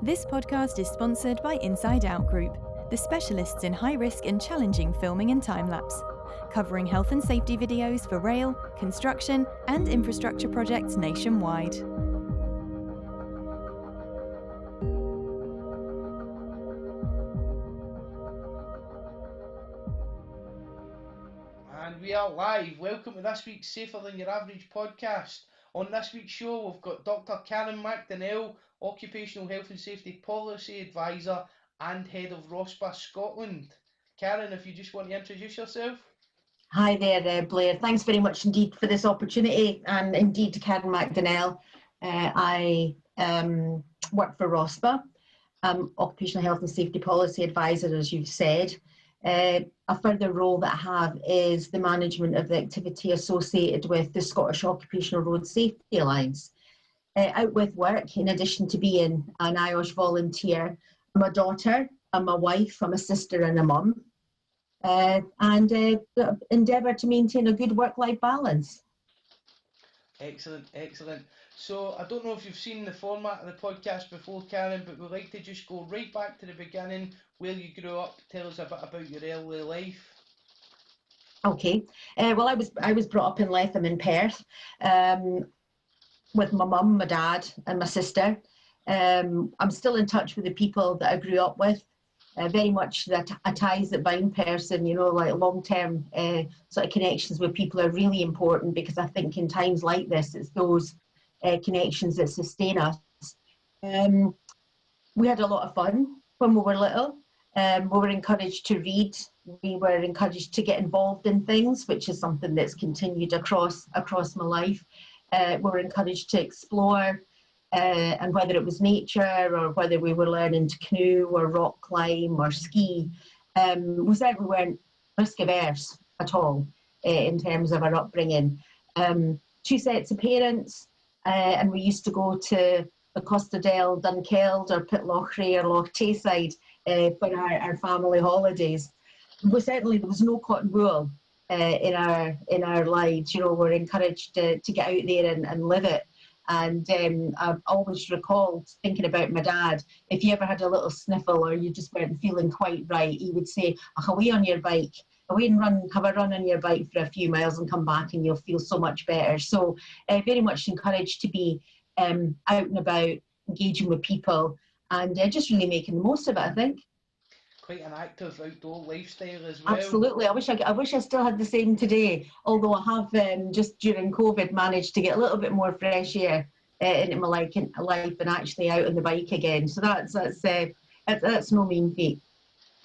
This podcast is sponsored by Inside Out Group, the specialists in high-risk and challenging filming and time-lapse, covering health and safety videos for rail, construction, and infrastructure projects nationwide. And we are live. Welcome to this week's Safer Than Your Average podcast. On this week's show, we've got Dr. Karen McDonnell, Occupational Health and Safety Policy Advisor and Head of RoSPA Scotland. Karen, if you just want to introduce yourself. Hi there, Blair. Thanks very much indeed for this opportunity, and indeed to Karen McDonnell. I work for RoSPA, Occupational Health and Safety Policy Advisor, as you've said. A further role that I have is the management of the activity associated with the Scottish Occupational Road Safety Alliance. Out with work, in addition to being an IOSH volunteer, I'm a daughter, I'm a wife, I'm a sister and a mum, and endeavour to maintain a good work-life balance. Excellent, excellent. So I don't know if you've seen the format of the podcast before, Karen, but we'd like to just go right back to the beginning, where you grew up. Tell us a bit about your early life. Okay. Well, I was brought up in Letham in Perth, with my mum, my dad and my sister. I'm still in touch with the people that I grew up with. Very much the ties that bind person, like long-term sort of connections with people are really important, because I think in times like this, it's those connections that sustain us. We had a lot of fun when we were little. We were encouraged to read. We were encouraged to get involved in things, which is something that's continued across my life. We were encouraged to explore, and whether it was nature or whether we were learning to canoe or rock climb or ski, we certainly weren't risk averse at all in terms of our upbringing. Two sets of parents, and we used to go to the Costadale, Dunkeld or Pitlochry or Loch Tayside for our family holidays. There was no cotton wool in our lives. We're encouraged to get out there and live it. And I've always recalled thinking about my dad. If you ever had a little sniffle or you just weren't feeling quite right, he would say, away on your bike, away and have a run on your bike for a few miles and come back and you'll feel so much better. So very much encouraged to be out and about, engaging with people, and just really making the most of it, I think. Quite an active outdoor lifestyle as well. Absolutely. I wish I still had the same today, although I have just during COVID managed to get a little bit more fresh air into my life and actually out on the bike again. So that's no mean feat.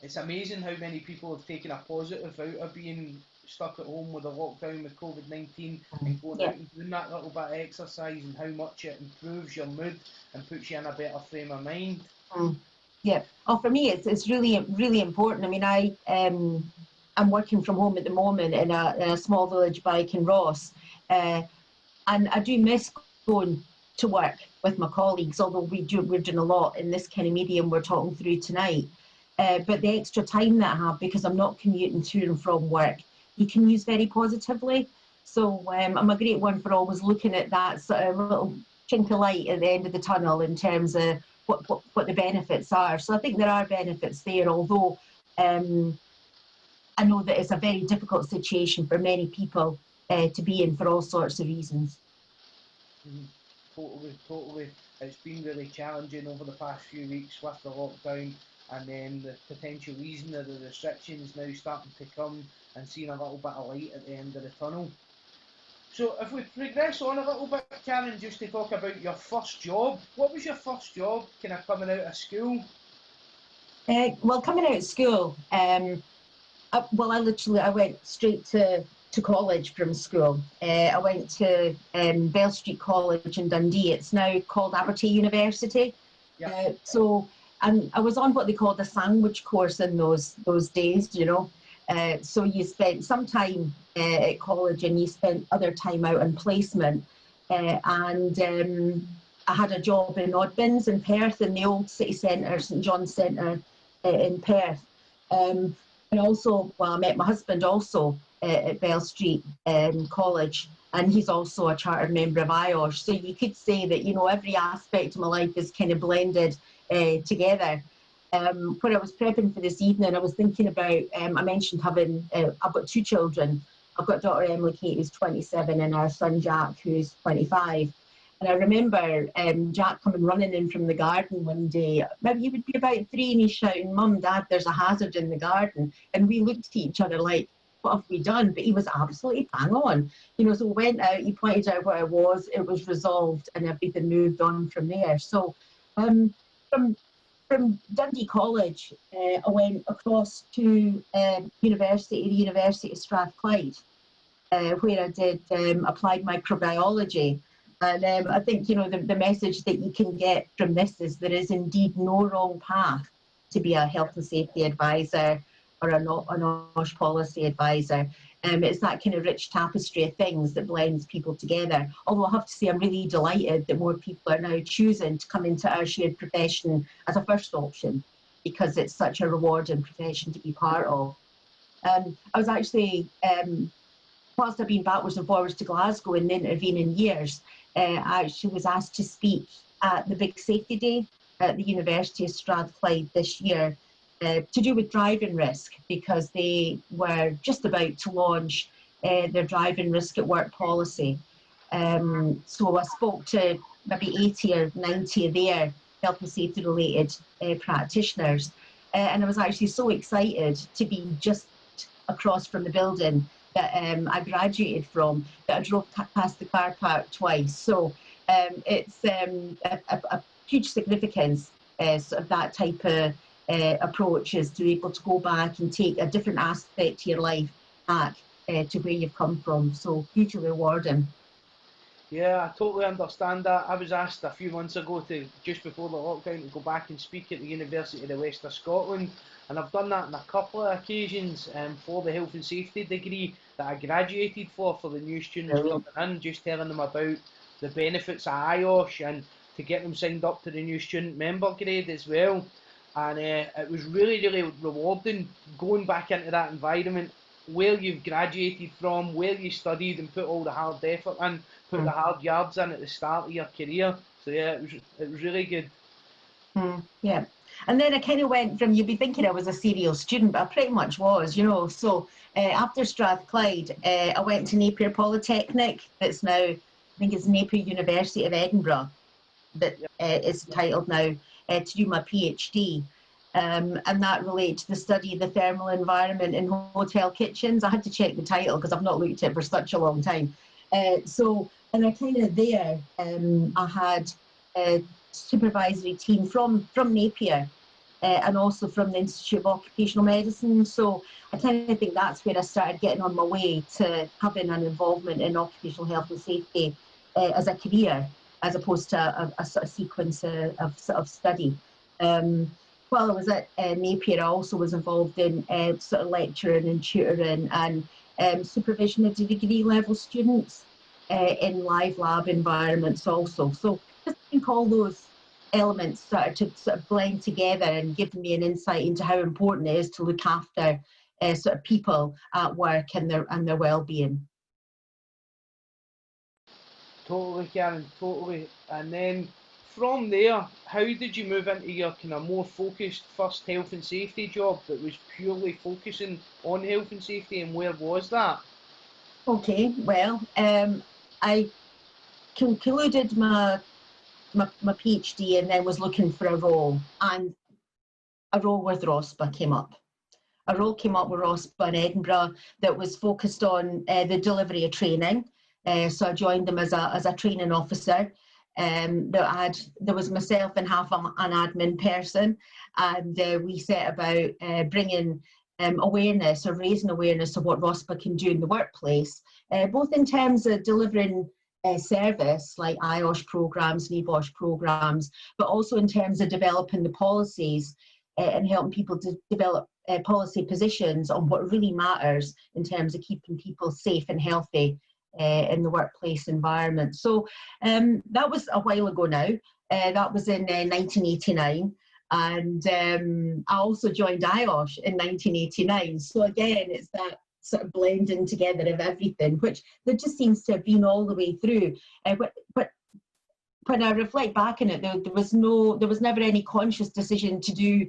It's amazing how many people have taken a positive out of being stuck at home with a lockdown with COVID-19 and going out and doing that little bit of exercise, and how much it improves your mood and puts you in a better frame of mind. Yeah. For me, it's really, really important. I mean, I'm working from home at the moment in a small village bike in Ross, and I do miss going to work with my colleagues, although we're doing a lot in this kind of medium we're talking through tonight. But the extra time that I have, because I'm not commuting to and from work, you can use very positively. So I'm a great one for always looking at that sort of little chink of light at the end of the tunnel in terms of what the benefits are. So I think there are benefits there, although I know that it's a very difficult situation for many people to be in for all sorts of reasons. Totally. It's been really challenging over the past few weeks with the lockdown, and then the potential easing of the restrictions now starting to come, and seeing a little bit of light at the end of the tunnel. So if we progress on a little bit, Karen, just to talk about your first job. What was your first job kind of coming out of school? Well, coming out of school, I went straight to college from school. I went to Bell Street College in Dundee. It's now called Abertay University. Yeah. And I was on what they called a sandwich course in those days, so you spent some time at college and you spent other time out on placement. And I had a job in Oddbins in Perth, in the old city centre, St John's Centre in Perth. And also, I met my husband also at Bell Street College, and he's also a chartered member of IOSH. So you could say that, you know, every aspect of my life is kind of blended together. When I was prepping for this evening, I was thinking about, I mentioned having, I've got 2 children. I've got daughter Emily Kate, who's 27, and our son Jack, who's 25. And I remember Jack coming running in from the garden one day. Maybe he would be about 3, and he's shouting, "Mum, Dad, there's a hazard in the garden." And we looked at each other like, what have we done? But he was absolutely bang on. You know, so we went out, he pointed out what it was resolved, and everything moved on from there. So from Dundee College, I went across to the University of Strathclyde, where I did applied microbiology. And I think, you know, the message that you can get from this is there is indeed no wrong path to be a health and safety advisor or an OSH policy advisor. It's that kind of rich tapestry of things that blends people together. Although I have to say, I'm really delighted that more people are now choosing to come into our shared profession as a first option, because it's such a rewarding profession to be part of. I was actually, whilst I've been backwards and forwards to Glasgow in the intervening years, I actually was asked to speak at the big safety day at the University of Strathclyde this year, to do with driving risk, because they were just about to launch their driving risk at work policy. So I spoke to maybe 80 or 90 of their health and safety related practitioners, and I was actually so excited to be just across from the building that I graduated from, that I drove past the car park twice. So it's a huge significance of that type of approach, is to be able to go back and take a different aspect to your life back to where you've come from. So hugely rewarding. Yeah, I totally understand that. I was asked a few months ago, just before the lockdown, to go back and speak at the University of the West of Scotland, and I've done that on a couple of occasions for the health and safety degree that I graduated for the new students coming in, just telling them about the benefits of IOSH and to get them signed up to the new student member grade as well. And it was really, really rewarding going back into that environment where you've graduated from, where you studied and put all the hard effort in, put the hard yards in at the start of your career. So yeah, it was really good. Yeah. And then I kind of went from, you'd be thinking I was a serial student, but I pretty much was, you know. So after Strathclyde, I went to Napier Polytechnic, that's now, I think it's Napier University of Edinburgh, that is titled now, to do my PhD. And that relates to the study of the thermal environment in hotel kitchens. I had to check the title because I've not looked at it for such a long time. And I kind of there, I had a supervisory team from Napier and also from the Institute of Occupational Medicine. So I kind of think that's where I started getting on my way to having an involvement in occupational health and safety as a career, as opposed to a sort of sequence of study. While I was at Napier, I also was involved in sort of lecturing and tutoring and supervision of degree level students in live lab environments also. So I think all those elements started to sort of blend together and give me an insight into how important it is to look after sort of people at work and their well-being. Totally, Karen, totally. And then from there, how did you move into your kind of more focused first health and safety job that was purely focusing on health and safety, and where was that? Okay, well, I concluded my PhD and then was looking for a role, and a role with RoSPA came up. A role came up with RoSPA in Edinburgh that was focused on the delivery of training. So I joined them as a training officer. There was myself and half an admin person, and we set about bringing awareness or raising awareness of what RoSPA can do in the workplace, both in terms of delivering service like IOSH programs, NEBOSH programs, but also in terms of developing the policies and helping people to develop policy positions on what really matters in terms of keeping people safe and healthy in the workplace environment. So that was a while ago now. That was in 1989. And I also joined IOSH in 1989. So again, it's that sort of blending together of everything, which there just seems to have been all the way through. But when I reflect back on it, there was never any conscious decision to do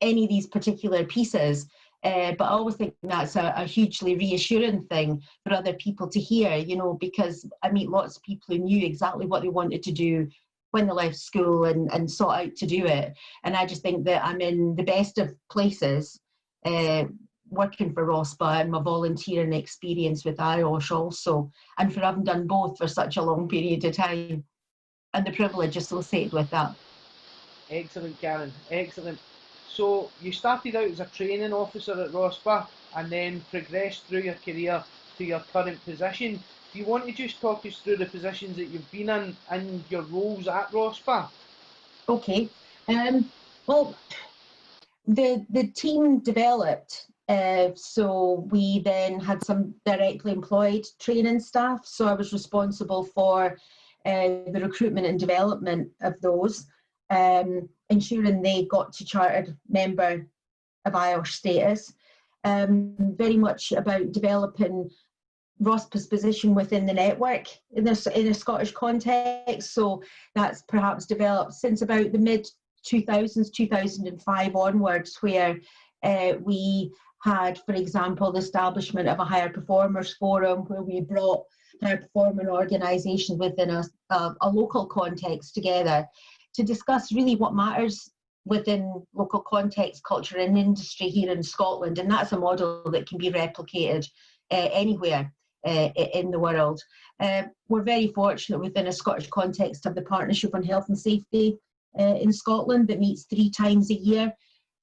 any of these particular pieces. But I always think that's a hugely reassuring thing for other people to hear, you know, because I meet lots of people who knew exactly what they wanted to do when they left school and sought out to do it. And I just think that I'm in the best of places working for RoSPA and my volunteering experience with IOSH also, and for having done both for such a long period of time, and the privilege associated with that. Excellent, Karen, excellent. So you started out as a training officer at RoSPA and then progressed through your career to your current position. Do you want to just talk us through the positions that you've been in and your roles at RoSPA? Okay. Well, the team developed, so we then had some directly employed training staff. So I was responsible for the recruitment and development of those, ensuring they got to chartered member of IOSH status. Very much about developing RoSPA's position within the network in a Scottish context. So that's perhaps developed since about the mid-2000s, 2005 onwards, where we had, for example, the establishment of a higher performers forum, where we brought higher performing organisations within a local context together to discuss really what matters within local context, culture and industry here in Scotland. And that's a model that can be replicated anywhere in the world. We're very fortunate within a Scottish context to have the Partnership on Health and Safety in Scotland that meets 3 times a year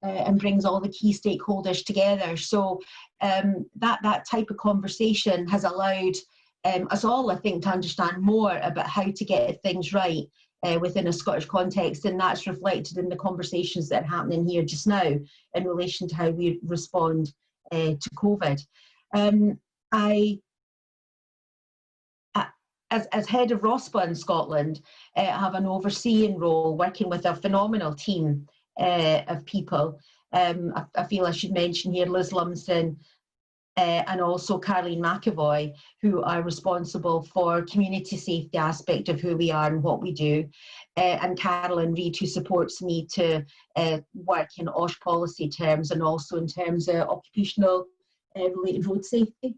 and brings all the key stakeholders together. So that type of conversation has allowed us all, I think, to understand more about how to get things right within a Scottish context, and that's reflected in the conversations that are happening here just now in relation to how we respond to COVID. As head of RoSPA in Scotland, I have an overseeing role working with a phenomenal team of people. I feel I should mention here Liz Lumsden and also Caroline McAvoy, who are responsible for community safety aspect of who we are and what we do, and Carolyn Reid, who supports me to work in OSH policy terms and also in terms of occupational related road safety.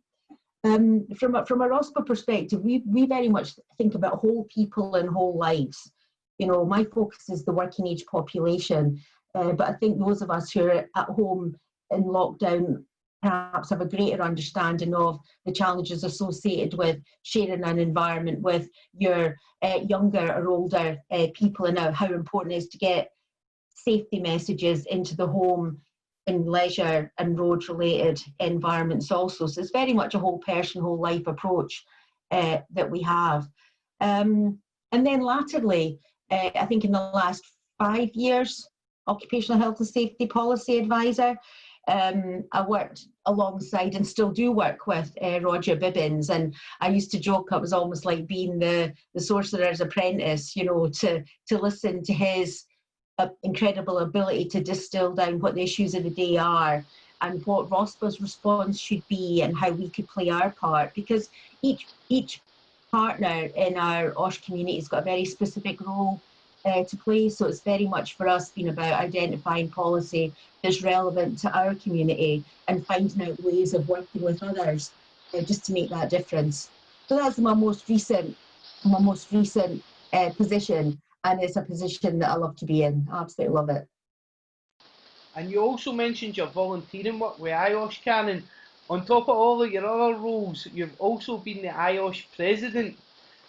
From a RoSPA perspective, we very much think about whole people and whole lives. You know, my focus is the working age population, but I think those of us who are at home in lockdown perhaps have a greater understanding of the challenges associated with sharing an environment with your younger or older people, and how important it is to get safety messages into the home in leisure and road related environments also. So it's very much a whole person, whole life approach that we have. And then latterly, I think in the last 5 years, Occupational Health and Safety Policy Advisor. I worked alongside and still do work with Roger Bibbins, and I used to joke I was almost like being the sorcerer's apprentice, you know, to listen to his incredible ability to distill down what the issues of the day are and what RoSPA's response should be and how we could play our part, because each partner in our OSH community has got a very specific role to play. So it's very much for us been about identifying policy that's relevant to our community and finding out ways of working with others just to make that difference. So that's my most recent position, and it's a position that I love to be in. I absolutely love it. And you also mentioned your volunteering work with IOSH, Karen. On top of all of your other roles, you've also been the IOSH president.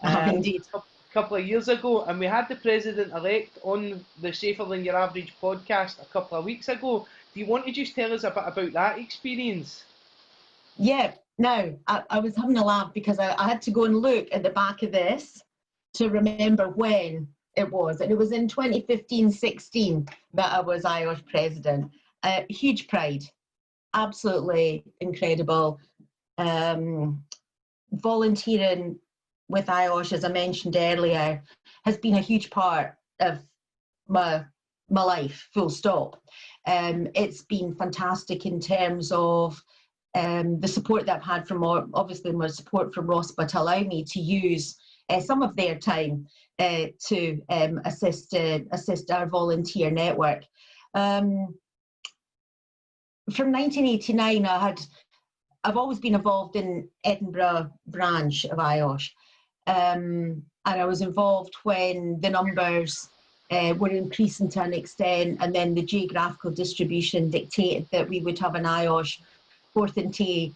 Indeed. A couple of years ago, and we had the president-elect on the Safer Than Your Average podcast a couple of weeks ago. Do you want to just tell us a bit about that experience? Yeah, no, I was having a laugh because I had to go and look at the back of this to remember when it was. And it was in 2015-16 that I was IOSH president. Huge pride, absolutely incredible. Volunteering with IOSH, as I mentioned earlier, has been a huge part of my life, full stop. It's been fantastic in terms of the support that I've had from, obviously my support from RoSPA to allow me to use some of their time to assist our volunteer network. From 1989, I've always been involved in Edinburgh branch of IOSH, and I was involved when the numbers were increasing to an extent, and then the geographical distribution dictated that we would have an IOSH Porthenty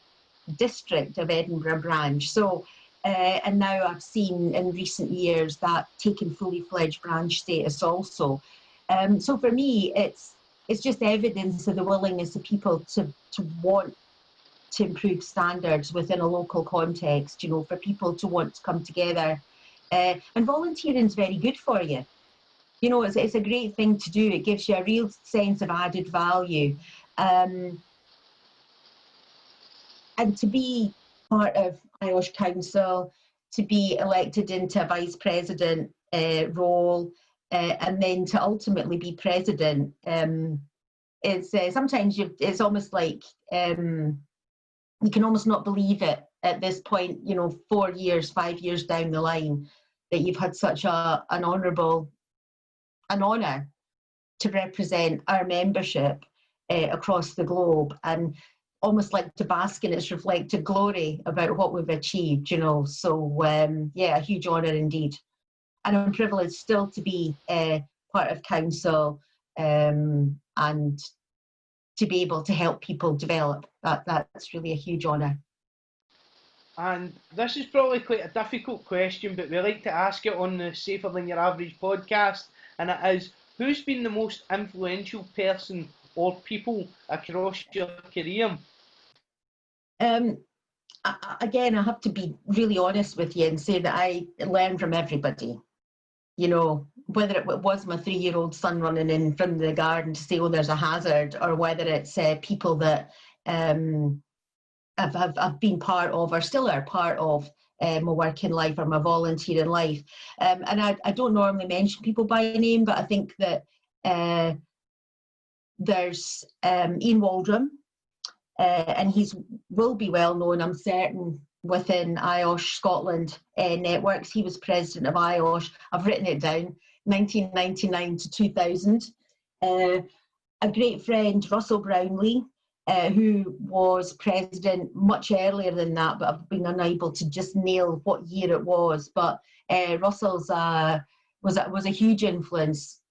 district of Edinburgh branch. So, and now I've seen in recent years that taken fully fledged branch status also. So for me, it's just evidence of the willingness of people to want to improve standards within a local context, you know, for people to want to come together. And volunteering is very good for you. You know, it's a great thing to do. It gives you a real sense of added value. And to be part of IOSH Council, to be elected into a vice president role, and then to ultimately be president, it's sometimes it's almost like you can almost not believe it at this point, you know, 4 years, 5 years down the line, that you've had such an honour to represent our membership across the globe, and almost like to bask in its reflected glory about what we've achieved, you know. So yeah, a huge honour indeed. And I'm privileged still to be part of council and to be able to help people develop. That's really a huge honour. And this is probably quite a difficult question, but we like to ask it on the Safer Than Your Average podcast, and it is, who's been the most influential person or people across your career? Again, I have to be really honest with you and say that I learn from everybody. You know, whether it was my 3-year-old son running in from the garden to say, oh, there's a hazard, or whether it's people that I've been part of or still are part of my working life or my volunteering life. And I don't normally mention people by name, but I think that there's Ian Waldron, and will be well known, I'm certain, within IOSH Scotland networks. He was president of IOSH. I've written it down, 1999 to 2000. A great friend, Russell Brownlee, who was president much earlier than that, but I've been unable to just nail what year it was. But Russell's was a huge influence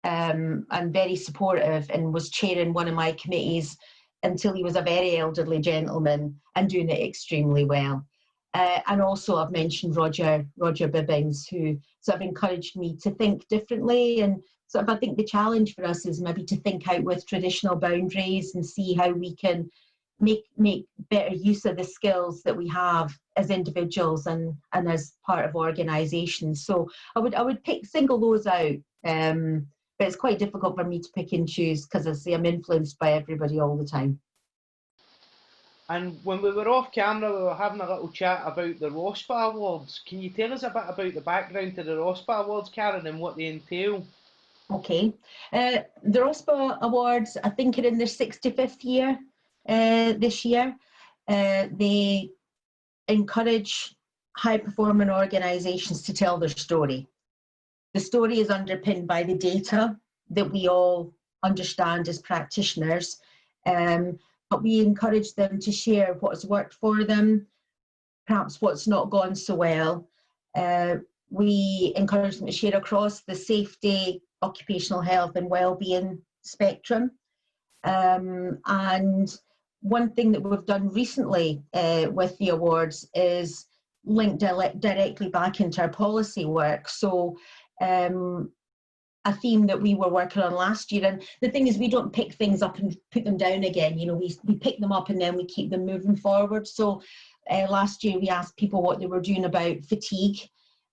and very supportive, and was chairing one of my committees until he was a very elderly gentleman and doing it extremely well. And also I've mentioned Roger Bibbings, who sort of encouraged me to think differently. And sort of I think the challenge for us is maybe to think out with traditional boundaries and see how we can make better use of the skills that we have as individuals and as part of organisations. So I would single those out. But it's quite difficult for me to pick and choose, because I say I'm influenced by everybody all the time. And when we were off camera, we were having a little chat about the RoSPA Awards. Can you tell us a bit about the background to the RoSPA Awards, Karen, and what they entail? Okay. The RoSPA Awards, I think, are in their 65th year this year. They encourage high-performing organisations to tell their story. The story is underpinned by the data that we all understand as practitioners, but we encourage them to share what's worked for them, perhaps what's not gone so well. We encourage them to share across the safety, occupational health and well-being spectrum. And one thing that we've done recently with the awards is link directly back into our policy work. So a theme that we were working on last year, and the thing is, we don't pick things up and put them down again. You know, we pick them up and then we keep them moving forward. So last year we asked people what they were doing about fatigue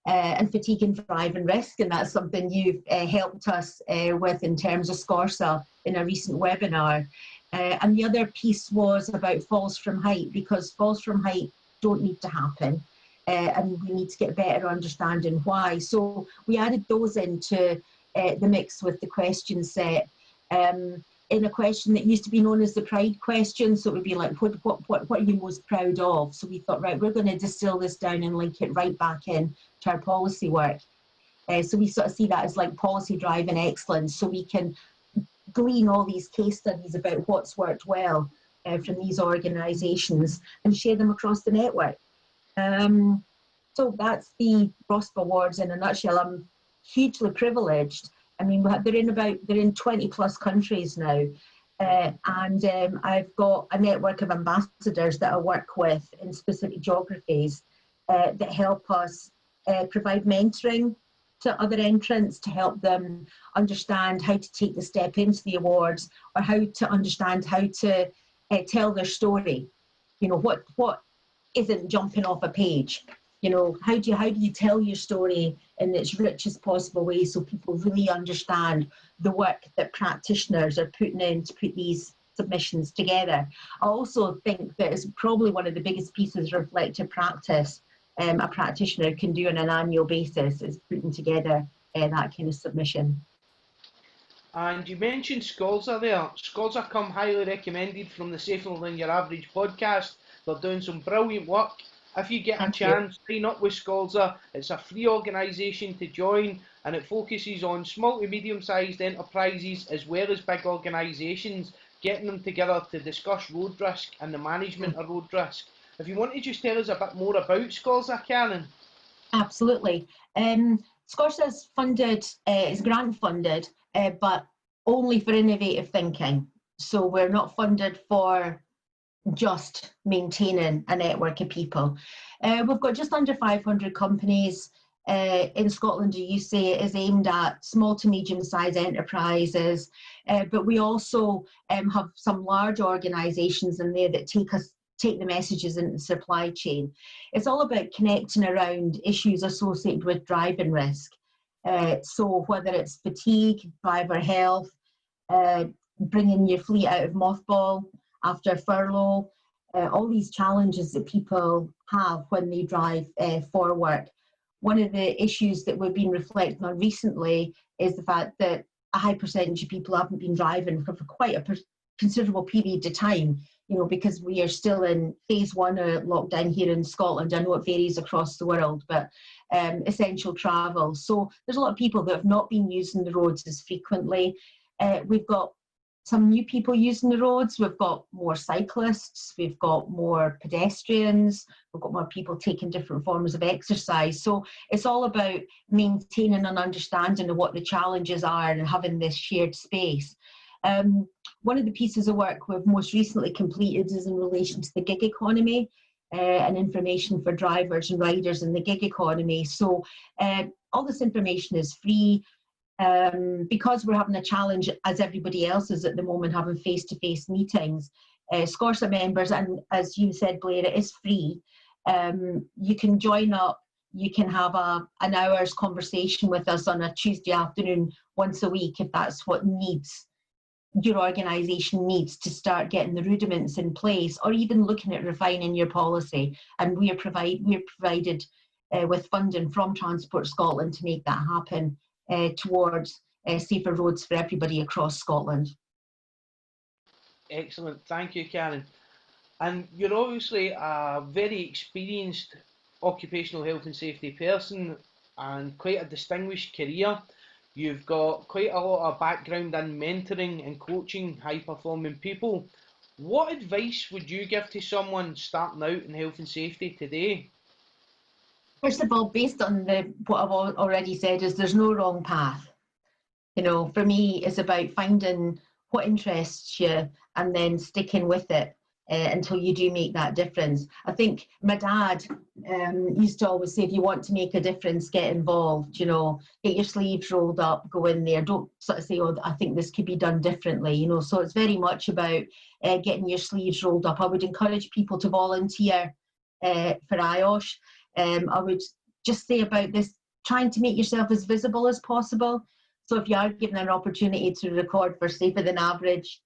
and fatigue and driving risk, and that's something you've helped us with in terms of SCORSA in a recent webinar. And the other piece was about falls from height, because falls from height don't need to happen. And we need to get a better understanding why. So we added those into the mix with the question set. in a question that used to be known as the pride question. So it would be like, what are you most proud of? So we thought, right, we're going to distill this down and link it right back in to our policy work. So we sort of see that as like policy drive and excellence. So we can glean all these case studies about what's worked well from these organisations and share them across the network. So that's the RoSPA Awards in a nutshell. I'm hugely privileged. I mean, they're in 20 plus countries now. And I've got a network of ambassadors that I work with in specific geographies that help us provide mentoring to other entrants to help them understand how to take the step into the awards, or how to understand how to tell their story. You know, what isn't jumping off a page. You know, how do you tell your story in its richest possible way so people really understand the work that practitioners are putting in to put these submissions together. I also think that it's probably one of the biggest pieces of reflective practice a practitioner can do on an annual basis, is putting together that kind of submission. And you mentioned Scholza there. Scholza come highly recommended from the Safer Than Your Average podcast. They're doing some brilliant work. If you get a chance, sign up with Scholza. It's a free organisation to join, and it focuses on small to medium-sized enterprises as well as big organisations, getting them together to discuss road risk and the management of road risk. If you want to just tell us a bit more about Scholza, Karen. Absolutely. Scholza is funded, is grant funded, but only for innovative thinking. So we're not funded for just maintaining a network of people. We've got just under 500 companies in Scotland. You say it is aimed at small to medium-sized enterprises, but we also have some large organisations in there that take the messages into the supply chain. It's all about connecting around issues associated with driving risk. So whether it's fatigue, driver health, bringing your fleet out of mothball after furlough, all these challenges that people have when they drive for work. One of the issues that we've been reflecting on recently is the fact that a high percentage of people haven't been driving for quite a considerable period of time, you know, because we are still in phase 1 of lockdown here in Scotland. I know it varies across the world, but essential travel. So there's a lot of people that have not been using the roads as frequently. We've got some new people using the roads. We've got more cyclists, we've got more pedestrians, we've got more people taking different forms of exercise. So it's all about maintaining an understanding of what the challenges are and having this shared space. One of the pieces of work we've most recently completed is in relation to the gig economy and information for drivers and riders in the gig economy. So all this information is free. Because we're having a challenge, as everybody else is at the moment, having face-to-face meetings, SCORSA members, and as you said, Blair, it is free. You can join up, you can have an hour's conversation with us on a Tuesday afternoon once a week if that's what your organisation needs to start getting the rudiments in place, or even looking at refining your policy. And we're provided with funding from Transport Scotland to make that happen. Towards safer roads for everybody across Scotland. Excellent, thank you, Karen. And you're obviously a very experienced occupational health and safety person and quite a distinguished career. You've got quite a lot of background in mentoring and coaching high-performing people. What advice would you give to someone starting out in health and safety today? First of all, based on what I've already said, is there's no wrong path. You know, for me, it's about finding what interests you and then sticking with it until you do make that difference. I think my dad used to always say, if you want to make a difference, get involved, you know, get your sleeves rolled up, go in there. Don't sort of say, oh, I think this could be done differently, you know. So it's very much about getting your sleeves rolled up. I would encourage people to volunteer for IOSH. I would just say about this, trying to make yourself as visible as possible. So if you are given an opportunity to record for Safer Than Average,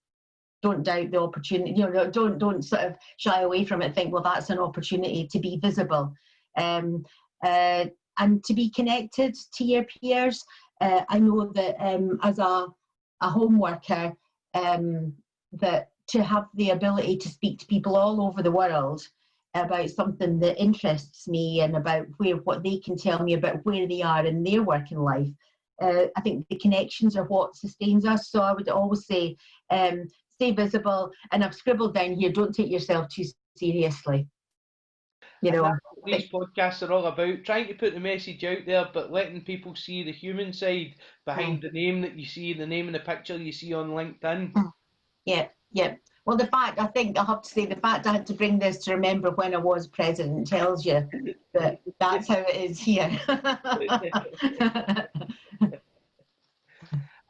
don't doubt the opportunity, you know, don't sort of shy away from it, think, well, that's an opportunity to be visible. And to be connected to your peers. I know that as a home worker, that to have the ability to speak to people all over the world about something that interests me and about what they can tell me about where they are in their working life. I think the connections are what sustains us. So I would always say, stay visible. And I've scribbled down here, don't take yourself too seriously. You know, that's what these podcasts are all about, trying to put the message out there, but letting people see the human side behind the name that you see, the name and the picture you see on LinkedIn. Yeah. Well, I think I'll have to say the fact I had to bring this to remember when I was president tells you that that's how it is here.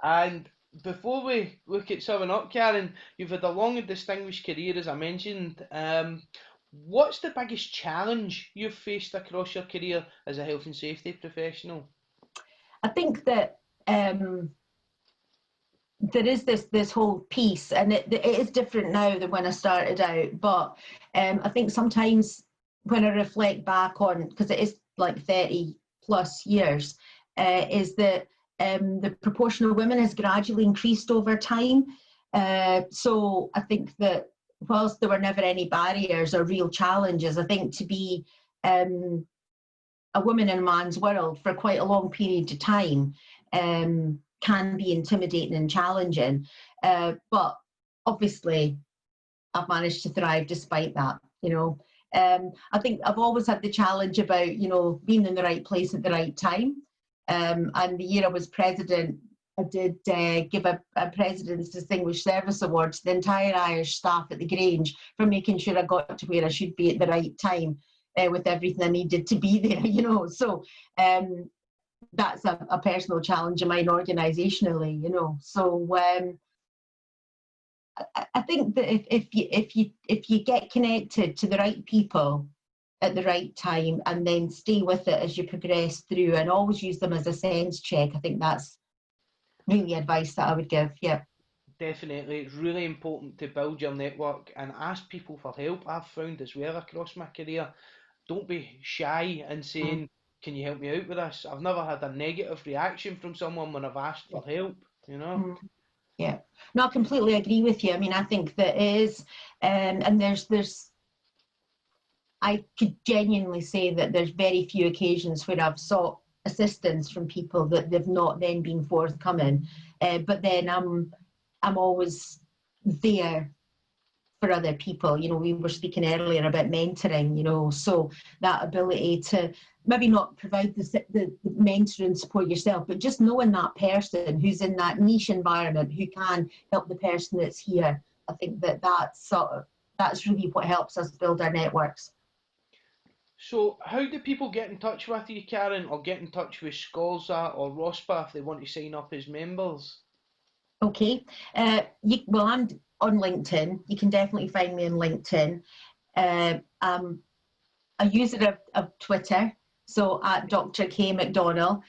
And before we look at summing up, Karen, you've had a long and distinguished career, as I mentioned. What's the biggest challenge you've faced across your career as a health and safety professional? I think that there is this whole piece, and it is different now than when I started out, but I think sometimes when I reflect back on, because it is like 30 plus years, is that the proportion of women has gradually increased over time. So I think that whilst there were never any barriers or real challenges, I think to be a woman in a man's world for quite a long period of time can be intimidating and challenging. But obviously, I've managed to thrive despite that, you know. I think I've always had the challenge about, you know, being in the right place at the right time. And the year I was president, I did give a President's Distinguished Service Award to the entire IOSH staff at the Grange for making sure I got to where I should be at the right time with everything I needed to be there, you know. So that's a personal challenge of mine organisationally, you know. So I think that if you get connected to the right people at the right time and then stay with it as you progress through and always use them as a sense check, I think that's really advice that I would give. Yeah. Definitely, it's really important to build your network and ask people for help. I've found as well across my career, don't be shy in saying, can you help me out with this? I've never had a negative reaction from someone when I've asked for help, you know? Yeah, no, I completely agree with you. I mean, I think that it is, and there's, I could genuinely say that there's very few occasions where I've sought assistance from people that they've not then been forthcoming. But then I'm always there for other people. You know, we were speaking earlier about mentoring, you know, so that ability to maybe not provide the mentor and support yourself, but just knowing that person who's in that niche environment who can help the person that's here. I think that's really what helps us build our networks. So how do people get in touch with you, Karen, or get in touch with SCORSA or RoSPA if they want to sign up as members? Okay, well, I'm on LinkedIn. You can definitely find me on LinkedIn. I'm a user of Twitter, so at Dr. K McDonnell.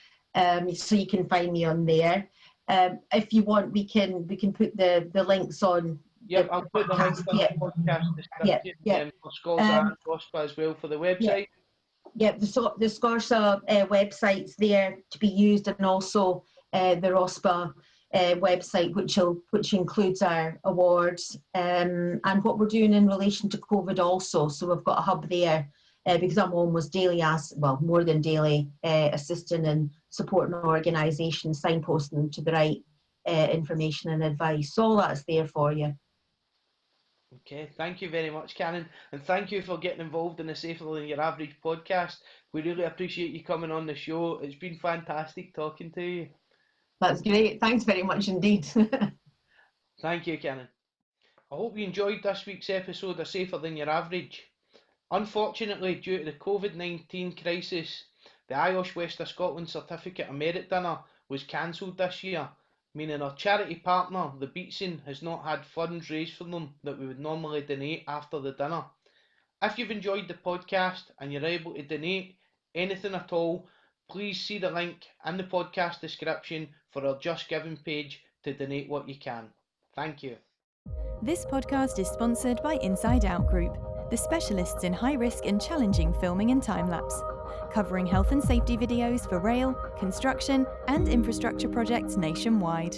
So you can find me on there. If you want, we can put the links on. Yep, I'll put the link on the podcast description for SCORSA and RoSPA as well for the website. The SCORSA website's there to be used, and also the RoSPA website, which includes our awards and what we're doing in relation to COVID also. So we've got a hub there because I'm almost daily, more than daily, assisting and supporting organisations, signposting them to the right information and advice. So all that's there for you. Okay, thank you very much, Karen, and thank you for getting involved in the Safer Than Your Average podcast. We really appreciate you coming on the show. It's been fantastic talking to you. That's great. Thanks very much indeed. Thank you, Karen. I hope you enjoyed this week's episode of Safer Than Your Average. Unfortunately, due to the COVID-19 crisis, the IOSH West of Scotland Certificate of Merit Dinner was cancelled this year, meaning our charity partner, the Beatson, has not had funds raised for them that we would normally donate after the dinner. If you've enjoyed the podcast and you're able to donate anything at all, please see the link in the podcast description for our Just Giving page to donate what you can. Thank you. This podcast is sponsored by Inside Out Group, the specialists in high-risk and challenging filming and time-lapse, covering health and safety videos for rail, construction and infrastructure projects nationwide.